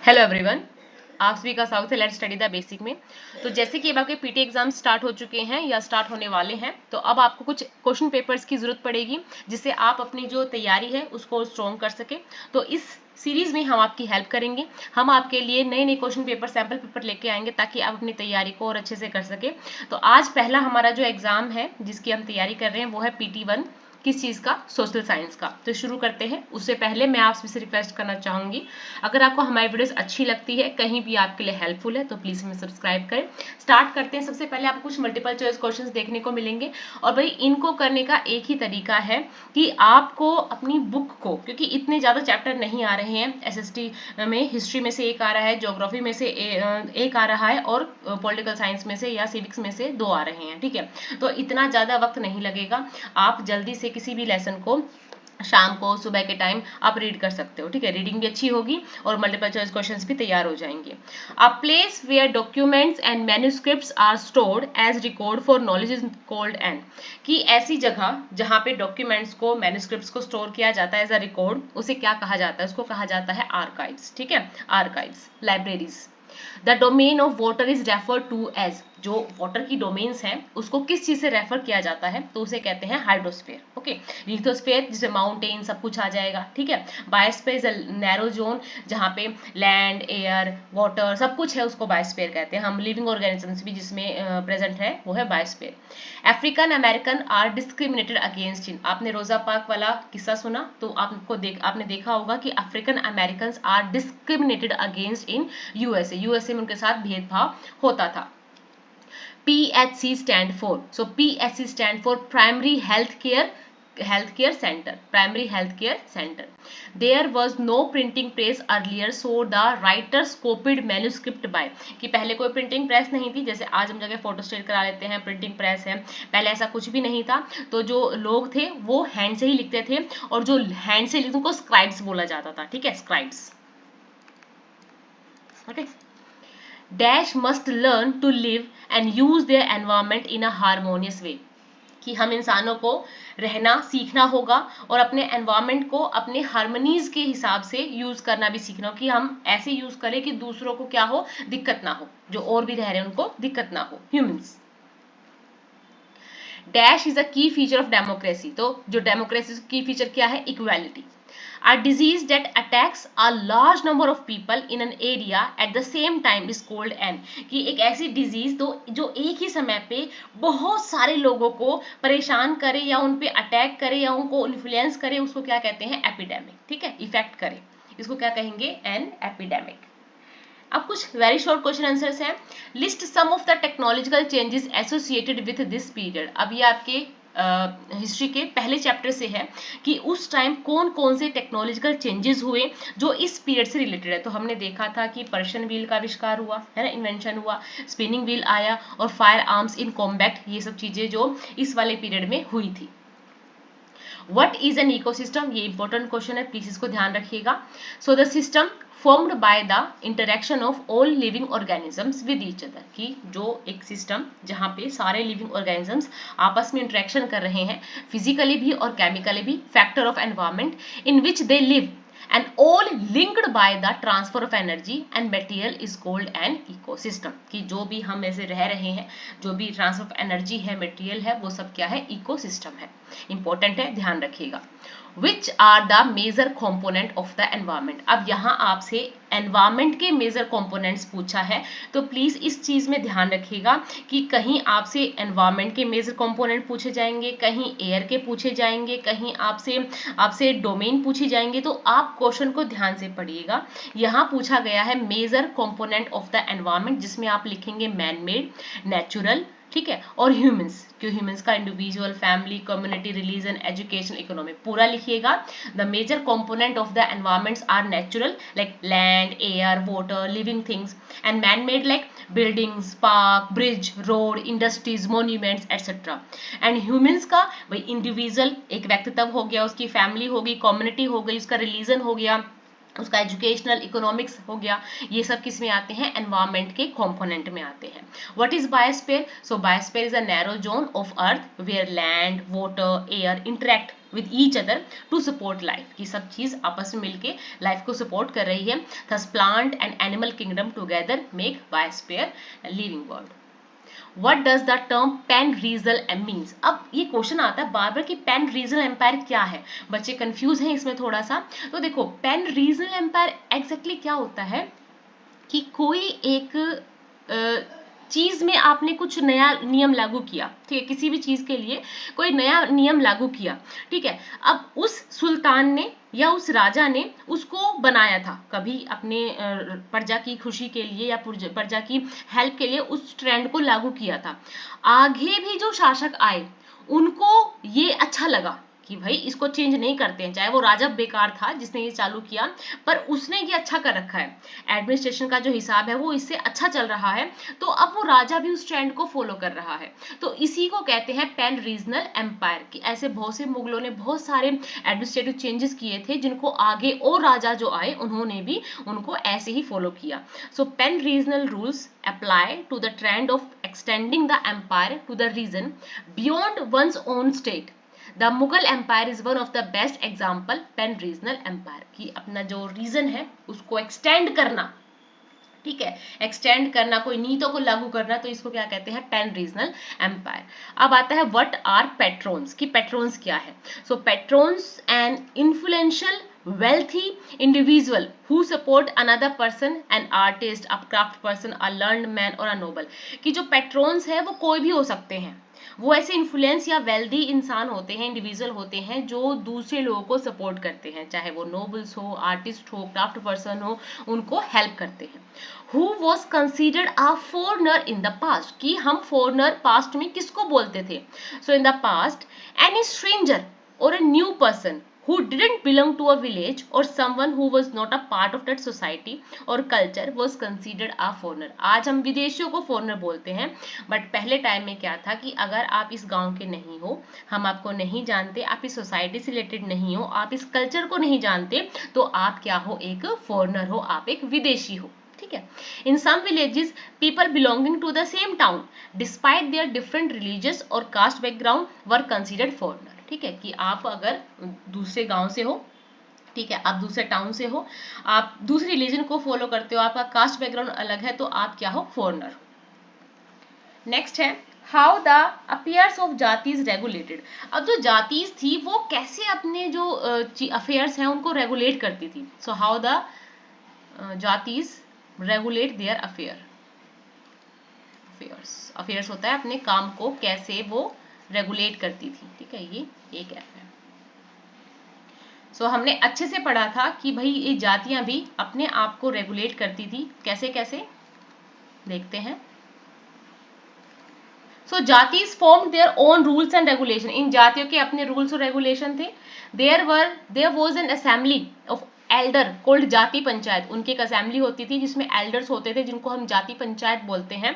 Hello everyone, आप सभी का स्वागत है लेट्स स्टडी द बेसिक में। तो जैसे कि अब आपके पीटी एग्जाम स्टार्ट हो चुके हैं या स्टार्ट होने वाले हैं, तो अब आपको कुछ क्वेश्चन पेपर्स की जरूरत पड़ेगी जिससे आप अपनी जो तैयारी है उसको स्ट्रॉन्ग कर सके। तो इस सीरीज में हम आपकी हेल्प करेंगे। हम आपके लिए नए नए क्वेश्चन पेपर, सैम्पल पेपर लेके आएंगे ताकि आप अपनी तैयारी को और अच्छे से कर सके। तो आज पहला हमारा जो एग्जाम है जिसकी हम तैयारी कर रहे हैं वो है PT1। किस चीज़ का? सोशल साइंस का। तो शुरू करते हैं। उससे पहले मैं आपसे रिक्वेस्ट करना चाहूंगी, अगर आपको हमारी वीडियोस अच्छी लगती है, कहीं भी आपके लिए हेल्पफुल है, तो प्लीज हमें सब्सक्राइब करें। स्टार्ट करते हैं। सबसे पहले आपको कुछ मल्टीपल चॉइस क्वेश्चंस देखने को मिलेंगे और भाई इनको करने का एक ही तरीका है कि आपको अपनी बुक को, क्योंकि इतने ज्यादा चैप्टर नहीं आ रहे हैं, SST में हिस्ट्री में से एक आ रहा है, ज्योग्राफी में से एक आ रहा है और पॉलिटिकल साइंस में से या सिविक्स में से 2 आ रहे हैं। ठीक है, तो इतना ज्यादा वक्त नहीं लगेगा। आप जल्दी से किसी भी लेसन को शाम को, सुबह के टाइम आप रीड कर सकते हो। ठीक है, रीडिंग भी अच्छी होगी और मल्टीपल चॉइस क्वेश्चंस भी तैयार हो जाएंगे। A place where documents and manuscripts are stored as record for knowledge is called an. कि ऐसी जगह जहां पे डॉक्यूमेंट्स को, मैन्युस्क्रिप्ट्स को स्टोर किया जाता है एज अ रिकॉर्ड, उसे क्या कहा जाता है? उसको कहा जाता है आर्काइव्स। ठीक है, archives, libraries. The domain of water is refer to as. जो वाटर की डोमेन्स हैं उसको किस चीज से रेफर किया जाता है? तो उसे कहते हैं हाइड्रोस्फीयर। ओके, लिथोस्फीयर जिसमें माउंटेन सब कुछ आ जाएगा। ठीक है, biosphere is a narrow zone जहाँ पे लैंड, एयर, वाटर सब कुछ है, उसको बायोस्फीयर कहते हैं। हम लिविंग ऑर्गेनिजम्स भी जिसमें प्रेजेंट है वो है biosphere. African American are discriminated against in. आपने रोजा पार्क वाला किस्सा सुना, तो आपने देखा होगा कि African American are discriminated against in USA में उनके साथ भेदभाव होता था। PHC stand for, so PHC stand for primary healthcare center, primary healthcare center. There was no printing press earlier, so the writers copied manuscript by। कि पहले कोई printing press नहीं थी, जैसे आज हम जगह फोटोस्टेट करा लेते हैं, प्रिंटिंग प्रेस है, पहले ऐसा कुछ भी नहीं था। तो जो लोग थे वो हैंड से ही लिखते थे और जो हैंड से लिखते उनको स्क्राइब्स बोला जाता था। ठीक है, scribes. Okay, dash must learn to live and use their environment in a harmonious way. कि हम इंसानों को रहना सीखना होगा और अपने एनवायरमेंट को अपने हार्मनीज के हिसाब से यूज करना भी सीखना हो, कि हम ऐसे यूज करें कि दूसरों को क्या हो, दिक्कत ना हो, जो और भी रह रहे हैं उनको दिक्कत ना हो, ह्यूमंस। डैश इज अ की फीचर ऑफ डेमोक्रेसी। तो जो डेमोक्रेसी की फीचर क्या है? Equality. A disease that attacks a large number of people in an area at the same time is called an। कि एक ऐसी डिजीज तो जो एक ही समय पे बहुत सारे लोगों को परेशान करे या उन पे अटैक करे या उनको इन्फ्लुएंस करे, उसको क्या कहते हैं? एपिडेमिक। ठीक है, इफेक्ट करे, इसको क्या कहेंगे? An epidemic. अब कुछ वेरी शॉर्ट क्वेश्चन आंसर्स हैं। List some of the technological changes associated with this period. अब ये आपके हिस्ट्री के पहले चैप्टर से है कि उस टाइम कौन कौन से टेक्नोलॉजिकल चेंजेस हुए जो इस पीरियड से रिलेटेड है। तो हमने देखा था कि पर्शियन व्हील का आविष्कार हुआ है ना, इन्वेंशन हुआ, स्पिनिंग व्हील आया और फायर आर्म्स इन कॉम्बैट, ये सब चीजें जो इस वाले पीरियड में हुई थी। What is an ecosystem? ये इंपॉर्टेंट क्वेश्चन है, प्लीज इसको ध्यान रखिएगा। So the system formed by the interaction of all living organisms with each other। कि जो एक सिस्टम जहाँ पे सारे लिविंग ऑर्गेनिजम्स आपस में इंटरेक्शन कर रहे हैं, फिजिकली भी और केमिकली भी, factor of environment in which they live and all linked by the transfer of energy and material is called an ecosystem। कि जो भी हम ऐसे रह रहे हैं, जो भी ट्रांसफर ऑफ एनर्जी है, मटेरियल है, वो सब क्या है? इकोसिस्टम है। इंपॉर्टेंट है, ध्यान रखिएगा। Which are the major component of the environment. अब यहाँ आपसे एनवायरमेंट के मेजर कॉम्पोनेंट्स पूछा है, तो प्लीज इस चीज में ध्यान रखिएगा कि कहीं आपसे एनवायरमेंट के मेजर कॉम्पोनेंट पूछे जाएंगे, कहीं एयर के पूछे जाएंगे, कहीं आपसे डोमेन पूछे जाएंगे। तो आप क्वेश्चन को ध्यान से पढ़िएगा। यहाँ पूछा गया है major component of the environment, जिसमें आप लिखेंगे मैन मेड, नेचुरल, ठीक है, और ह्यूमंस। क्यों ह्यूमंस का individual, family, community, religion, education, economy पूरा लिखिएगा। The major component of the environments are natural like land, air, water, living things, and man made like buildings, park, bridge, road, industries, monuments etcetera. And humans का भाई individual, एक व्यक्तित्व हो गया, उसकी family हो गई, कम्युनिटी हो गई, उसका रिलीजन हो गया, उसका एजुकेशनल, इकोनॉमिक्स हो गया। ये सब किस में आते हैं? एनवायरमेंट के कंपोनेंट में आते हैं। What is biosphere? So biosphere is a narrow zone of earth where land, water, air interact with each other to support life, कि सब चीज आपस में मिलके लाइफ को सपोर्ट कर रही है. Thus plant and animal kingdom together make biosphere a living world. What does the term pan-regional means? अब ये क्वेश्चन आता है बार बार कि पैन रीजनल एम्पायर क्या है. बच्चे कंफ्यूज हैं इसमें थोड़ा सा. तो देखो पैन रीजनल एम्पायर एग्जैक्टली क्या होता है कि कोई एक चीज में आपने कुछ नया नियम लागू किया, ठीक है, किसी भी चीज के लिए कोई नया नियम लागू किया, ठीक है. अब उस सुल्तान ने या उस राजा ने उसको बनाया था कभी अपने प्रजा की खुशी के लिए या प्रजा की हेल्प के लिए उस ट्रेंड को लागू किया था. आगे भी जो शासक आए उनको ये अच्छा लगा कि भाई इसको चेंज नहीं करते हैं, चाहे वो राजा बेकार था जिसने ये चालू किया, पर उसने ये अच्छा कर रखा है, एडमिनिस्ट्रेशन का जो हिसाब है वो इससे अच्छा चल रहा है, तो अब वो राजा भी उस ट्रेंड को फॉलो कर रहा है. तो इसी को कहते हैं पैन रीजनल एम्पायर, कि ऐसे बहुत से मुगलों ने बहुत सारे एडमिनिस्ट्रेटिव चेंजेस किए थे जिनको आगे और राजा जो आए उन्होंने भी उनको ऐसे ही फॉलो किया. So pan regional rules apply to the trend of extending the empire to the region beyond one's own state. The Mughal Empire is one of the best example pan regional empire, कि अपना जो reason है उसको extend करना, ठीक है, extend करना, कोई नीतियों को लागू करना, तो इसको क्या कहते हैं पैन रीजनल एम्पायर. अब आता है व्हाट आर पेट्रोन्स, कि पेट्रोन्स क्या है. So patrons an influential wealthy individual who support another person, an artist, a craft person, a learned man or a noble. कि जो पेट्रोन्स है वो कोई भी हो सकते हैं, वो ऐसे इन्फ्लुएंस या वेल्दी इंसान होते हैं, इंडिविजुअल होते हैं जो दूसरे लोगों को सपोर्ट करते हैं, चाहे वो नोबल्स हो, आर्टिस्ट हो, क्राफ्ट पर्सन हो, उनको हेल्प करते हैं. Who was considered a foreigner in the past, कि हम फॉरनर पास्ट में किसको बोलते थे. So in the past any stranger or a new person who didn't belong to a village or someone who was not a part of that society or culture was considered a foreigner. आज हम विदेशियों को foreigner बोलते हैं, but पहले time में क्या था कि अगर आप इस गांव के नहीं हो, हम आपको नहीं जानते, आप इस सोसाइटी से रिलेटेड नहीं हो, आप इस कल्चर को नहीं जानते, तो आप क्या हो, एक फॉरनर हो, आप एक विदेशी हो, ठीक है. In some villages people belonging to the same town despite their different religious और caste background were considered foreigner. ठीक है, कि आप अगर दूसरे गांव से हो, ठीक है, आप दूसरे टाउन से हो, आप दूसरे रिलीजन को फॉलो करते हो, आपका कास्ट बैकग्राउंड अलग है, तो आप क्या हो, फॉरनर हो. नेक्स्ट है how the affairs of जातीज regulated. अब जो जातीज थी वो कैसे अपने जो अफेयर्स हैं उनको रेगुलेट करती थी. So how the jatis regulate their affairs होता है अपने काम को कैसे वो रेगुलेट करती थी, ठीक है, ये एक ऐप है. सो हमने अच्छे से पढ़ा था कि भाई ये जातियां भी अपने आप को रेगुलेट करती थी, कैसे कैसे देखते हैं. So jatis form their own rules and regulation. इन जातियों के अपने रूल्स और रेगुलेशन थे. There was an assembly of elder called jati panchayat. उनकी एक असेंबली होती थी जिसमें एल्डर्स होते थे जिनको हम जाति पंचायत बोलते हैं.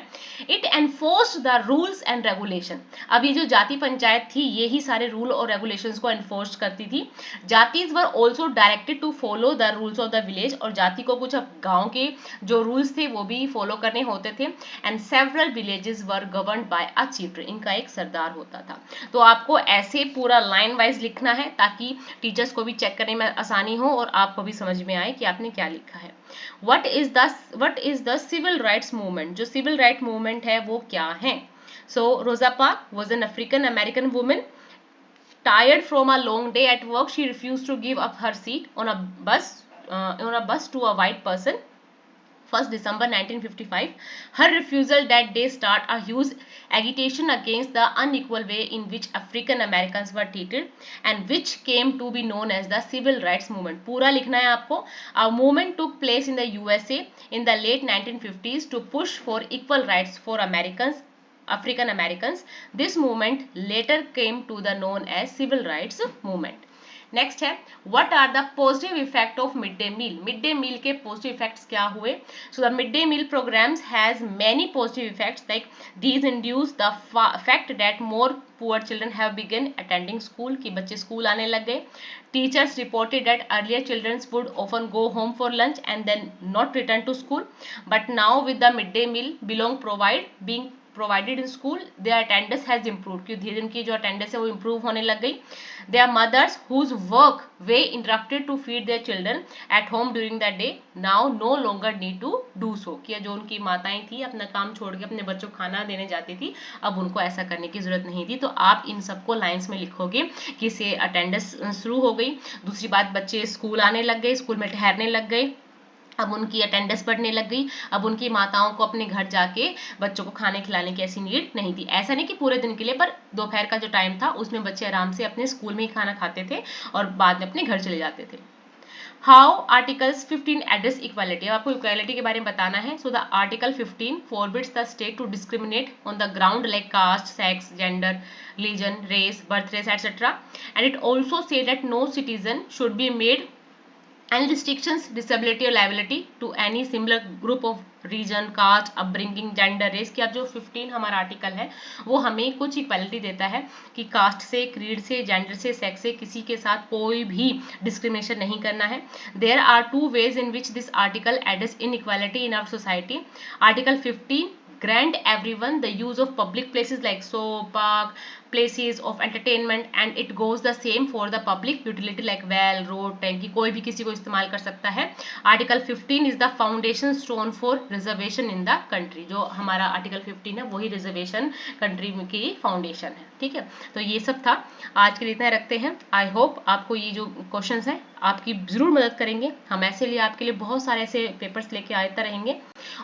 It enforced the rules and regulation. अब ये जो जाति पंचायत थी ये ही सारे रूल और रेगुलेशंस को एनफोर्स करती थी. Jatis were also directed to follow the rules of the village. और जाति को कुछ गाँव के जो रूल्स थे वो भी फॉलो करने होते थे. And several villages were governed bye a chief. इनका एक सरदार होता था. तो आपको ऐसे पूरा लाइन वाइज लिखना है ताकि टीचर्स को भी चेक करने में आसानी हो और आपको भी समझ में आए कि आपने क्या लिखा है. What is the civil rights movement. जो सिविल राइट मूवमेंट है वो क्या है. So Rosa Parks was an African American woman. Tired from a long day at work, she refused to give up her seat on a bus to a white person. 1st December 1955. Her refusal that day started a huge agitation against the unequal way in which African Americans were treated and which came to be known as the Civil Rights Movement. पूरा लिखना है आपको. A movement took place in the USA in the late 1950s to push for equal rights for African Americans. This movement later came to be known as Civil Rights Movement. Next है what are the positive effect of mid day meal. Mid day meal के positive effects क्या हुए. So the mid day meal programs has many positive effects like these induce the fact that more poor children have begun attending school. कि बच्चे school आने लग गए. Teachers reported that earlier children would often go home for lunch and then not return to school, but now with the mid day meal belong being provided in school their attendance has improve, क्योंकि धीरे धीरे उनकी जो attendance है वो improve होने लग गई। Their mothers whose work were interrupted to feed their children at home during the day now no longer need to do so, कि जो उनकी माताएं थी अपना काम छोड़ के अपने बच्चों को खाना देने जाती थी, अब उनको ऐसा करने की जरूरत नहीं थी। तो आप इन सबको लाइंस में लिखोगे कि इससे अटेंडेंस शुरू हो गई। दूसरी बात, बच्चे स्कूल आने लग गए, स्कूल में ठहरने लग गए, अब उनकी अटेंडेंस बढ़ने लग गई, अब उनकी माताओं को अपने घर जाके बच्चों को खाने खिलाने की ऐसी नीड नहीं थी। ऐसा नहीं कि पूरे दिन के लिए, पर दोपहर का जो टाइम था उसमें बच्चे आराम से अपने स्कूल में ही खाना खाते थे और बाद में अपने घर चले जाते थे। हाउ आर्टिकल्स 15 एड्रेस इक्वालिटी, अब आपको इक्वालिटी के बारे में बताना है। So the article 15 forbids the state to discriminate on the ground like caste, sex, gender, religion, race, birth race etcetera, and it also say that no citizen should be made any restrictions, disability or liability to any similar group of region, caste, upbringing, gender, race, की अब जो 15 हमारा article है वो हमें कुछ equality देता है कि कास्ट से, क्रीड से, जेंडर से, सेक्स से किसी के साथ कोई भी डिस्क्रिमिनेशन नहीं करना है। There are two ways in which this article address inequality in our society. Article 15 grant everyone the use of public places like so park, places of entertainment, and it goes the same for the public utility like well, road, टैंकी, कोई भी किसी को इस्तेमाल कर सकता है। Article 15 is the foundation stone for reservation in the country, जो हमारा आर्टिकल 15 है वही रिजर्वेशन कंट्री की फाउंडेशन है। ठीक है, तो ये सब था, आज के लिए इतना रखते हैं। आई होप आपको ये जो क्वेश्चंस हैं आपकी जरूर मदद करेंगे। हम ऐसे लिए आपके लिए बहुत सारे ऐसे पेपर्स लेके आते रहेंगे।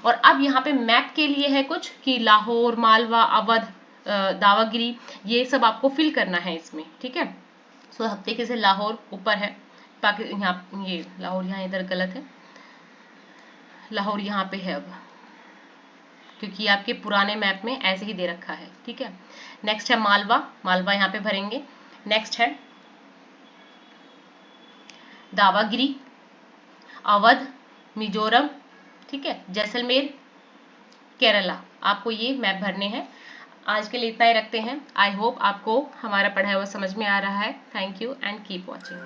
और अब यहाँ पे मैप के लिए है कुछ कि लाहौर, मालवा, अवध, दावागिरी, ये सब आपको फिल करना है इसमें। ठीक है, सो हफ्ते के से लाहौर ऊपर है, यहाँ ये लाहौर यहाँ इधर गलत है, लाहौर यहाँ पे है अब, क्योंकि आपके पुराने मैप में ऐसे ही दे रखा है। ठीक है, नेक्स्ट है मालवा, मालवा यहाँ पे भरेंगे। नेक्स्ट है दावागिरी, अवध, मिजोरम, ठीक है, जैसलमेर, केरला, आपको ये मैप भरने हैं। आज के लिए इतना ही रखते हैं। आई होप आपको हमारा पढ़ाया हुआ समझ में आ रहा है। Thank you and keep watching.